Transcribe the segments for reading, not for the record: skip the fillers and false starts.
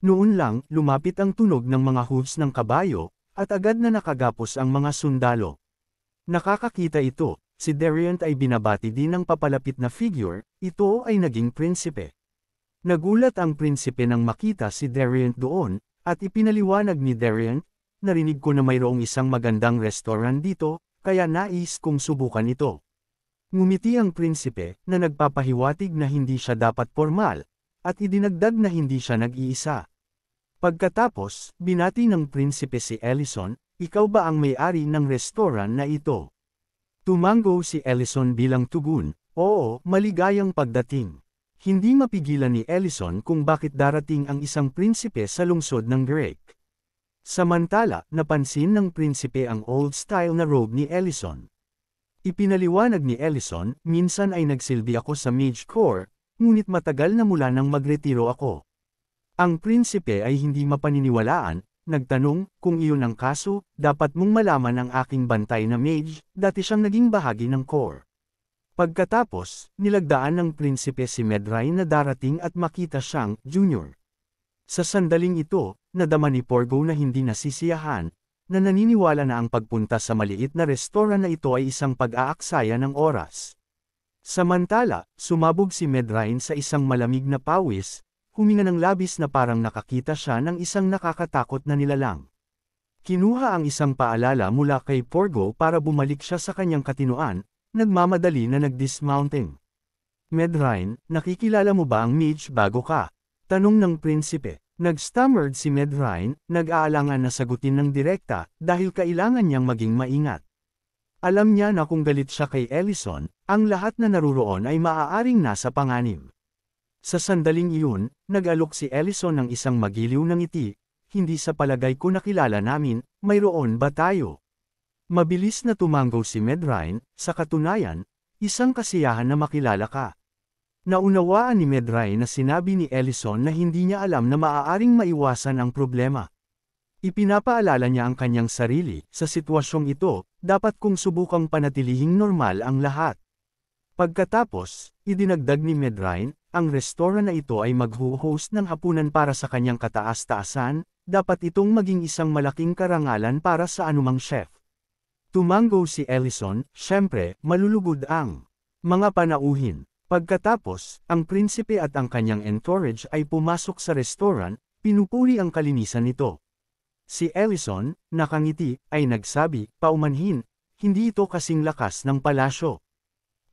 Noon lang, lumapit ang tunog ng mga hooves ng kabayo, at agad na nakagapos ang mga sundalo. Nakakakita ito, si Dariant ay binabati din ng papalapit na figure, ito ay naging prinsipe. Nagulat ang prinsipe nang makita si Dariant doon, at ipinaliwanag ni Dariant, narinig ko na mayroong isang magandang restaurant dito, kaya nais kong subukan ito. Ngumiti ang prinsipe, na nagpapahiwatig na hindi siya dapat formal, at idinagdag na hindi siya nag-iisa. Pagkatapos, binati ng prinsipe si Ellison, ikaw ba ang may-ari ng restaurant na ito? Tumango si Ellison bilang tugon, oo, maligayang pagdating. Hindi mapigilan ni Ellison kung bakit darating ang isang prinsipe sa lungsod ng Drake. Samantala, napansin ng prinsipe ang old-style na robe ni Ellison. Ipinaliwanag ni Ellison, minsan ay nagsilbi ako sa Mage Corps, ngunit matagal na mula nang magretiro ako. Ang prinsipe ay hindi mapaniniwalaan, nagtanong, kung iyon ang kaso, dapat mong malaman ang aking bantay na mage, dati siyang naging bahagi ng Corps. Pagkatapos, nilagdaan ng prinsipe si Medray na darating at makita siyang junior. Sa sandaling ito, nadama ni Porgo na hindi nasisiyahan, na naniniwala na ang pagpunta sa maliit na restaurant na ito ay isang pag-aaksaya ng oras. Samantala, sumabog si Medray sa isang malamig na pawis, huminga ng labis na parang nakakita siya ng isang nakakatakot na nilalang. Kinuha ang isang paalala mula kay Porgo para bumalik siya sa kanyang katinuan, nagmamadali na nag-dismounting. Medray, nakikilala mo ba ang mage bago ka? Tanong ng prinsipe. Nag-stammered si Medray, nag-aalangan na sagutin ng direkta, dahil kailangan niyang maging maingat. Alam niya na kung galit siya kay Ellison, ang lahat na naruroon ay maaaring nasa panganib. Sa sandaling iyon, nag-alok si Ellison ng isang magiliw na ngiti, hindi sa palagay ko nakilala namin, mayroon ba tayo? Mabilis na tumango si Medray, sa katunayan, isang kasiyahan na makilala ka. Naunawaan ni Medray na sinabi ni Ellison na hindi niya alam na maaaring maiwasan ang problema. Ipinapaalala niya ang kanyang sarili, sa sitwasyong ito, dapat kong subukang panatilihing normal ang lahat. Pagkatapos, idinagdag ni Medray, ang restaurant na ito ay mag-host ng hapunan para sa kanyang kataas-taasan, dapat itong maging isang malaking karangalan para sa anumang chef. Tumango si Ellison, syempre, malulugod ang mga panauhin. Pagkatapos, ang prinsipe at ang kanyang entourage ay pumasok sa restaurant, pinupuri ang kalinisan nito. Si Ellison, nakangiti, ay nagsabi, paumanhin, hindi ito kasing lakas ng palasyo.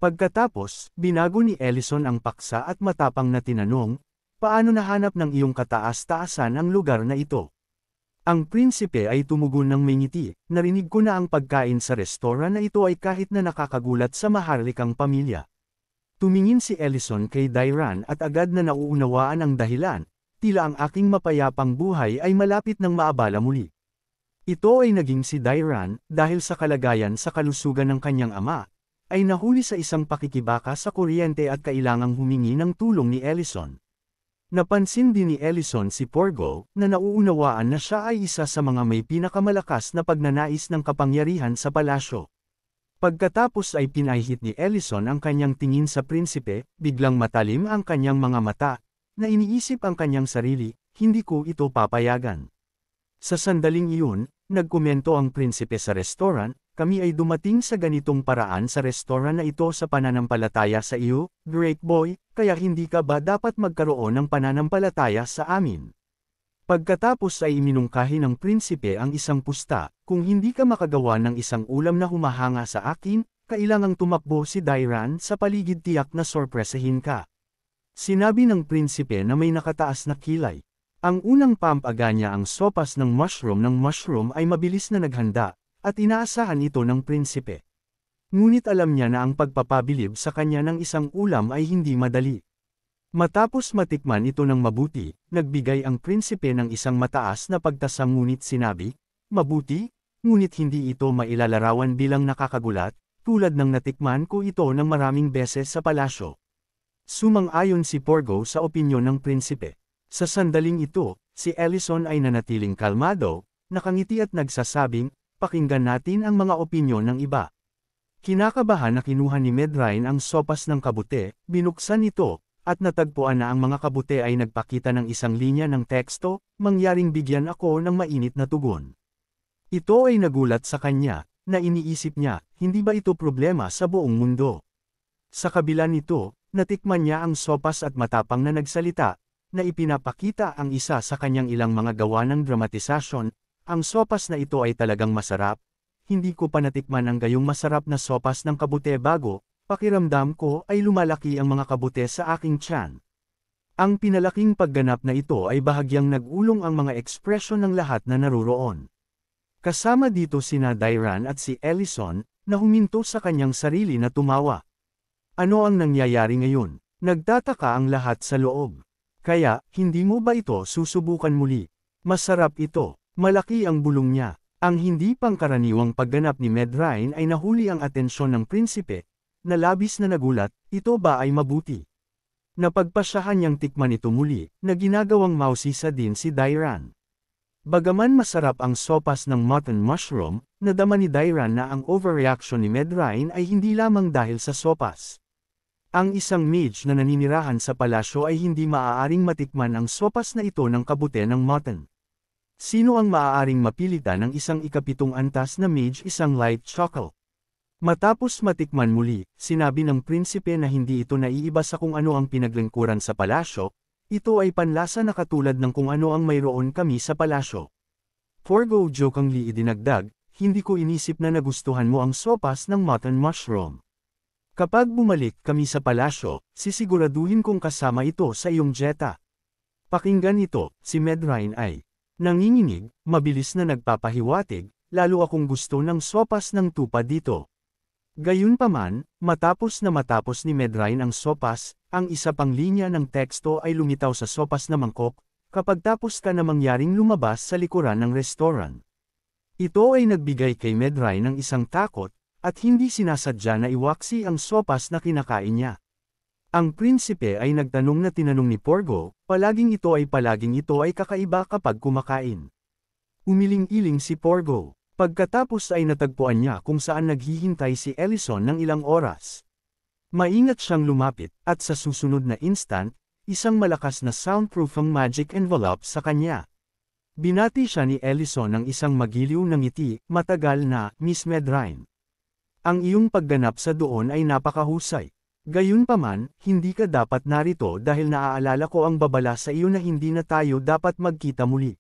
Pagkatapos, binago ni Ellison ang paksa at matapang na tinanong, paano nahanap ng iyong kataas-taasan ang lugar na ito? Ang prinsipe ay tumugon ng may ngiti, narinig ko na ang pagkain sa restaurant na ito ay kahit na nakakagulat sa maharlikang pamilya. Tumingin si Ellison kay Dairan at agad na nauunawaan ang dahilan, tila ang aking mapayapang buhay ay malapit ng maabala muli. Ito ay naging si Dairan, dahil sa kalagayan sa kalusugan ng kanyang ama, ay nahuli sa isang pakikibaka sa kuryente at kailangang humingi ng tulong ni Ellison. Napansin din ni Ellison si Porgo, na nauunawaan na siya ay isa sa mga may pinakamalakas na pagnanais ng kapangyarihan sa palasyo. Pagkatapos ay pinahit ni Ellison ang kanyang tingin sa prinsipe, biglang matalim ang kanyang mga mata, na iniisip ang kanyang sarili, hindi ko ito papayagan. Sa sandaling iyon, nagkomento ang prinsipe sa restaurant, kami ay dumating sa ganitong paraan sa restaurant na ito sa pananampalataya sa iyo, Great Boy, kaya hindi ka ba dapat magkaroon ng pananampalataya sa amin? Pagkatapos ay iminungkahi ng prinsipe ang isang pusta, kung hindi ka makagawa ng isang ulam na humahanga sa akin, kailangang tumakbo si Dairan sa paligid tiyak na sorpresahin ka. Sinabi ng prinsipe na may nakataas na kilay. Ang unang pampaga niya ang sopas ng mushroom ay mabilis na naghanda, at inaasahan ito ng prinsipe. Ngunit alam niya na ang pagpapabilib sa kanya ng isang ulam ay hindi madali. Matapos matikman ito ng mabuti, nagbigay ang prinsipe ng isang mataas na pagtasang ngunit sinabi, mabuti, ngunit hindi ito mailalarawan bilang nakakagulat, tulad ng natikman ko ito ng maraming beses sa palasyo. Sumang-ayon si Porgo sa opinyon ng prinsipe. Sa sandaling ito, si Ellison ay nanatiling kalmado, nakangiti at nagsasabing, pakinggan natin ang mga opinyon ng iba. Kinakabahan na kinuha ni Medray ang sopas ng kabute, binuksan ito, at natagpuan na ang mga kabute ay nagpakita ng isang linya ng teksto, mangyaring bigyan ako ng mainit na tugon. Ito ay nagulat sa kanya, na iniisip niya, hindi ba ito problema sa buong mundo? Sa kabila nito, natikman niya ang sopas at matapang na nagsalita, na ipinapakita ang isa sa kanyang ilang mga gawa ng dramatisasyon. Ang sopas na ito ay talagang masarap. Hindi ko pa natikman ang gayong masarap na sopas ng kabute bago, pakiramdam ko ay lumalaki ang mga kabute sa aking tiyan. Ang pinalaking pagganap na ito ay bahagyang nag-ulong ang mga ekspresyon ng lahat na naruroon. Kasama dito sina Dairan at si Ellison, na huminto sa kanyang sarili na tumawa. Ano ang nangyayari ngayon? Nagtataka ang lahat sa loob. Kaya, hindi mo ba ito susubukan muli? Masarap ito, malaki ang bulong niya. Ang hindi pangkaraniwang pagganap ni Medrine ay nahuli ang atensyon ng prinsipe, na labis na nagulat, ito ba ay mabuti? Napagpasyahan niyang tikman ito muli, na ginagawang mausisa din si Dairan. Bagaman masarap ang sopas ng mutton mushroom, nadama ni Dairan na ang overreaction ni Medrine ay hindi lamang dahil sa sopas. Ang isang mage na naninirahan sa palasyo ay hindi maaaring matikman ang sopas na ito ng kabute ng mutton. Sino ang maaaring mapilitan ng isang ikapitong antas na mage isang light chocolate? Matapos matikman muli, sinabi ng prinsipe na hindi ito naiiba sa kung ano ang pinaglingkuran sa palasyo, ito ay panlasa na katulad ng kung ano ang mayroon kami sa palasyo. Porgo jokingly idinagdag, hindi ko inisip na nagustuhan mo ang sopas ng mutton mushroom. Kapag bumalik kami sa palasyo, sisiguraduhin kong kasama ito sa iyong dieta. Pakinggan ito, si Medrine ay nanginginig, mabilis na nagpapahiwatig, lalo akong gusto ng sopas ng tupa dito. Gayunpaman, matapos ni Medrine ang sopas, ang isa pang linya ng teksto ay lumitaw sa sopas na mangkok, kapag tapos ka na mangyaring lumabas sa likuran ng restaurant. Ito ay nagbigay kay Medrine ng isang takot, at hindi sinasadya na iwaksi ang sopas na kinakain niya. Ang prinsipe ay nagtanong na tinanong ni Porgo, palaging ito ay kakaiba kapag kumakain. Umiling-iling si Porgo. Pagkatapos ay natagpuan niya kung saan naghihintay si Ellison ng ilang oras. Maingat siyang lumapit, at sa susunod na instant, isang malakas na soundproofing magic envelope sa kanya. Binati siya ni Ellison ng isang magiliw na ngiti, matagal na, Miss Medrine. Ang iyong pagganap sa doon ay napakahusay. Gayunpaman, hindi ka dapat narito dahil naaalala ko ang babala sa iyo na hindi na tayo dapat magkita muli.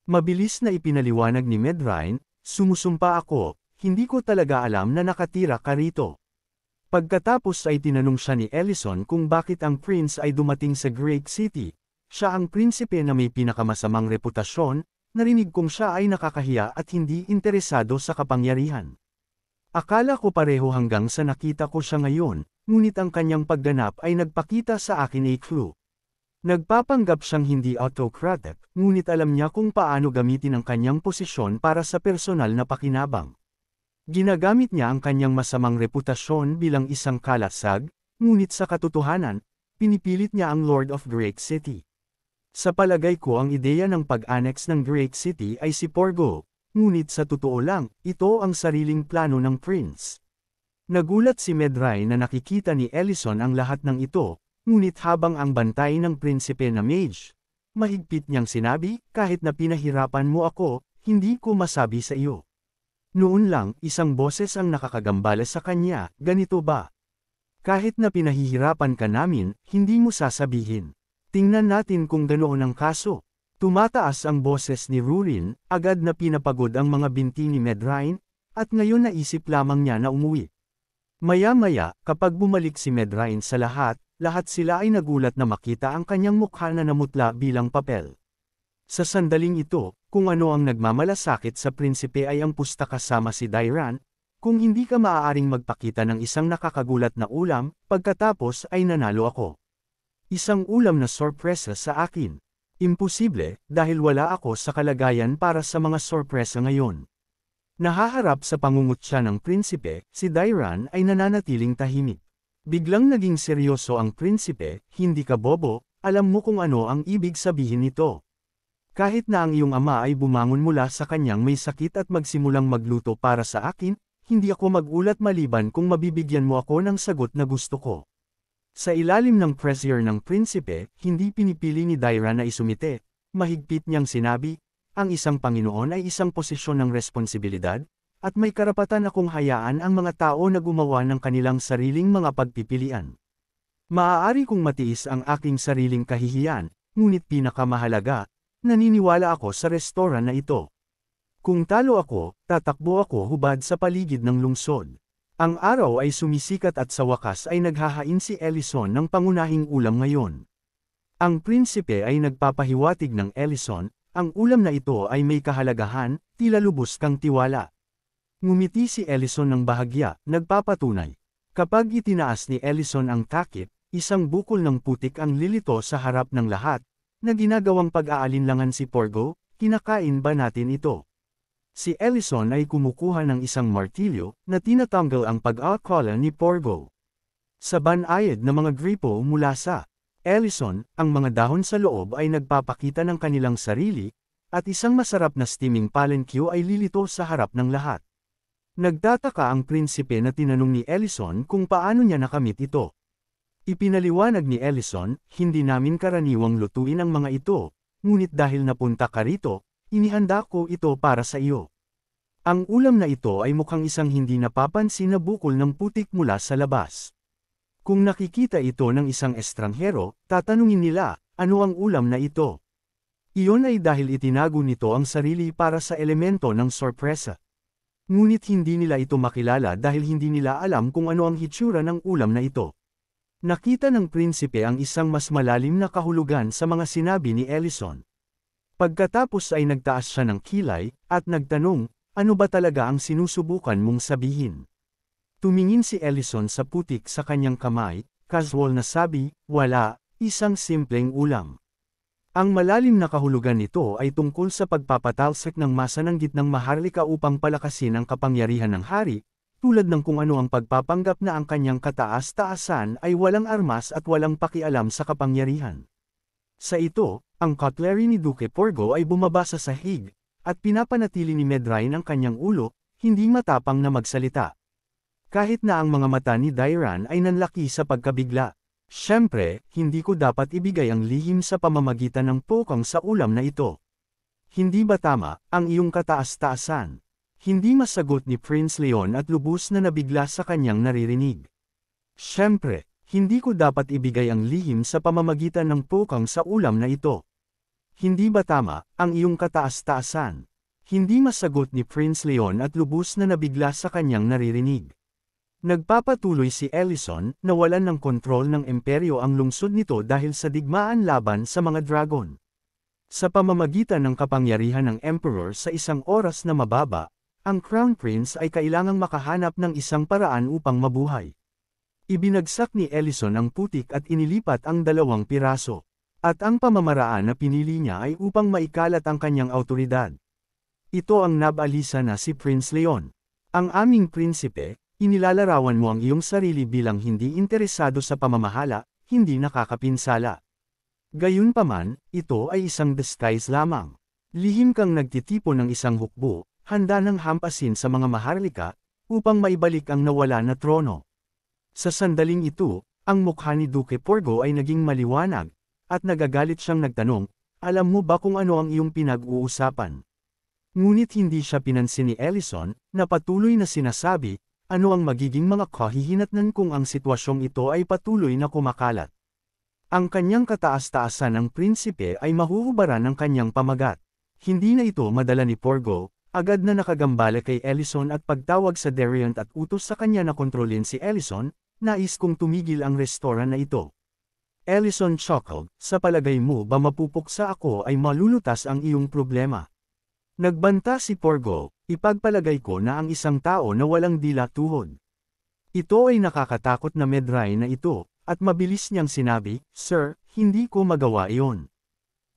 Mabilis na ipinaliwanag ni Medrine, sumusumpa ako, hindi ko talaga alam na nakatira ka rito. Pagkatapos ay tinanong siya ni Ellison kung bakit ang prince ay dumating sa Great City. Siya ang prinsipe na may pinakamasamang reputasyon, narinig kong siya ay nakakahiya at hindi interesado sa kapangyarihan. Akala ko pareho hanggang sa nakita ko siya ngayon, ngunit ang kanyang pagganap ay nagpakita sa akin a clue. Nagpapanggap siyang hindi autocratic, ngunit alam niya kung paano gamitin ang kanyang posisyon para sa personal na pakinabang. Ginagamit niya ang kanyang masamang reputasyon bilang isang kalasag, ngunit sa katotohanan, pinipilit niya ang Lord of Great City. Sa palagay ko ang ideya ng pag-annex ng Great City ay si Porgo, ngunit sa totoo lang, ito ang sariling plano ng prince. Nagulat si Medrine na nakikita ni Ellison ang lahat ng ito, ngunit habang ang bantay ng prinsipe na mage, mahigpit niyang sinabi, kahit na pinahirapan mo ako, hindi ko masabi sa iyo. Noon lang, isang boses ang nakakagambala sa kanya, ganito ba? Kahit na pinahihirapan ka namin, hindi mo sasabihin. Tingnan natin kung ganoon ang kaso. Tumataas ang boses ni Rurin, agad na pinapagod ang mga binti ni Medrine, at ngayon naisip lamang niya na umuwi. Maya-maya, kapag bumalik si Medrine sa lahat sila ay nagulat na makita ang kanyang mukha na namutla bilang papel. Sa sandaling ito, kung ano ang nagmamalasakit sa prinsipe ay ang pusta kasama si Dairan, kung hindi ka maaaring magpakita ng isang nakakagulat na ulam, pagkatapos ay nanalo ako. Isang ulam na sorpresa sa akin. Imposible, dahil wala ako sa kalagayan para sa mga sorpresa ngayon. Nahaharap sa pangungutya ng prinsipe, si Dairan ay nananatiling tahimik. Biglang naging seryoso ang prinsipe, hindi ka bobo, alam mo kung ano ang ibig sabihin nito. Kahit na ang iyong ama ay bumangon mula sa kanyang may sakit at magsimulang magluto para sa akin, hindi ako magulat maliban kung mabibigyan mo ako ng sagot na gusto ko. Sa ilalim ng pressure ng prinsipe, hindi pinipili ni Dairan na isumite. Mahigpit niyang sinabi, ang isang Panginoon ay isang posisyon ng responsibilidad, at may karapatan akong hayaan ang mga tao na gumawa ng kanilang sariling mga pagpipilian. Maaari kong matiis ang aking sariling kahihiyan, ngunit pinakamahalaga, naniniwala ako sa restoran na ito. Kung talo ako, tatakbo ako hubad sa paligid ng lungsod. Ang araw ay sumisikat at sa wakas ay naghahain si Ellison ng pangunahing ulam ngayon. Ang prinsipe ay nagpapahiwatig ng Ellison, ang ulam na ito ay may kahalagahan, tila lubos kang tiwala. Ngumiti si Ellison ng bahagya, nagpapatunay. Kapag itinaas ni Ellison ang takip, isang bukol ng putik ang lilito sa harap ng lahat, na ginagawang pag-aalinlangan si Porgo, kinakain ba natin ito? Si Ellison ay kumukuha ng isang martilyo na tinatanggal ang pag-aalkola ni Porgo. Sa banayad na mga gripo mula sa Ellison, ang mga dahon sa loob ay nagpapakita ng kanilang sarili, at isang masarap na steaming palenque ay lilito sa harap ng lahat. Nagtataka ang prinsipe na tinanong ni Ellison kung paano niya nakamit ito. Ipinaliwanag ni Ellison, hindi namin karaniwang lutuin ang mga ito, ngunit dahil napunta ka rito, inihanda ko ito para sa iyo. Ang ulam na ito ay mukhang isang hindi napapansin na bukol ng putik mula sa labas. Kung nakikita ito ng isang estranghero, tatanungin nila, ano ang ulam na ito? Iyon ay dahil itinago nito ang sarili para sa elemento ng sorpresa. Ngunit hindi nila ito makilala dahil hindi nila alam kung ano ang hitsura ng ulam na ito. Nakita ng prinsipe ang isang mas malalim na kahulugan sa mga sinabi ni Ellison. Pagkatapos ay nagtaas siya ng kilay, at nagtanong, ano ba talaga ang sinusubukan mong sabihin? Tumingin si Ellison sa putik sa kanyang kamay, casual na sabi, wala, isang simpleng ulam. Ang malalim na kahulugan nito ay tungkol sa pagpapatalsik ng masa ng gitnang maharlika upang palakasin ang kapangyarihan ng hari, tulad ng kung ano ang pagpapanggap na ang kanyang kataas-taasan ay walang armas at walang pakialam sa kapangyarihan. Sa ito, ang cutlery ni Duque Porgo ay bumaba sa sahig, at pinapanatili ni Medrain ang kanyang ulo, hindi matapang na magsalita. Kahit na ang mga mata ni Dairan ay nanlaki sa pagkabigla. Siyempre, hindi ko dapat ibigay ang lihim sa pamamagitan ng pokong sa ulam na ito. Hindi ba tama, ang iyong kataas-taasan? Hindi masagot ni Prince Leon at lubos na nabigla sa kanyang naririnig. Siyempre, hindi ko dapat ibigay ang lihim sa pamamagitan ng pokong sa ulam na ito. Hindi ba tama, ang iyong kataas-taasan? Hindi masagot ni Prince Leon at lubos na nabigla sa kanyang naririnig. Nagpapatuloy si Ellison na walan ng kontrol ng imperyo ang lungsod nito dahil sa digmaan laban sa mga dragon. Sa pamamagitan ng kapangyarihan ng Emperor sa isang oras na mababa, ang Crown Prince ay kailangang makahanap ng isang paraan upang mabuhay. Ibinagsak ni Ellison ang putik at inilipat ang 2 piraso. At ang pamamaraan na pinili niya ay upang maikalat ang kanyang awtoridad. Ito ang nabalisa na si Prince Leon. Ang aming prinsipe, inilalarawan mo ang iyong sarili bilang hindi interesado sa pamamahala, hindi nakakapinsala. Gayunpaman, ito ay isang disguise lamang. Lihim kang nagtitipon ng isang hukbo, handa ng hampasin sa mga maharlika, upang maibalik ang nawala na trono. Sa sandaling ito, ang mukha ni Duque Porgo ay naging maliwanag, at nagagalit siyang nagtanong, alam mo ba kung ano ang iyong pinag-uusapan? Ngunit hindi siya pinansin ni Ellison, na patuloy na sinasabi, ano ang magiging mga kahihinatnan kung ang sitwasyong ito ay patuloy na kumakalat. Ang kanyang kataas-taasan ng prinsipe ay mahuhubaran ng kanyang pamagat. Hindi na ito madala ni Porgo, agad na nakagambala kay Ellison at pagtawag sa Dariant at utos sa kanya na kontrolin si Ellison, nais kong tumigil ang restoran na ito. Ellison chuckled, sa palagay mo ba mapupuksa ako ay malulutas ang iyong problema? Nagbanta si Porgo, ipagpalagay ko na ang isang tao na walang dila tuhod. Ito ay nakakatakot na Medrain na ito, at mabilis niyang sinabi, Sir, hindi ko magawa iyon.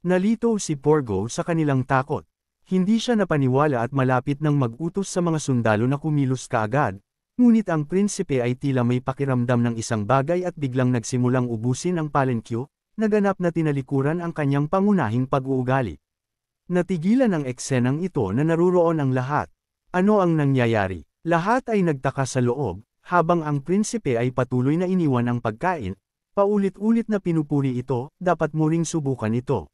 Nalito si Porgo sa kanilang takot. Hindi siya napaniwala at malapit nang mag-utos sa mga sundalo na kumilos kaagad, ngunit ang prinsipe ay tila may pakiramdam ng isang bagay at biglang nagsimulang ubusin ang palenque, naganap na tinalikuran ang kanyang pangunahing pag-uugali. Natigilan ang eksenang ito na naruroon ang lahat. Ano ang nangyayari? Lahat ay nagtaka sa loob, habang ang prinsipe ay patuloy na iniwan ang pagkain, Paulit-ulit na pinupuri ito, dapat mo ring subukan ito.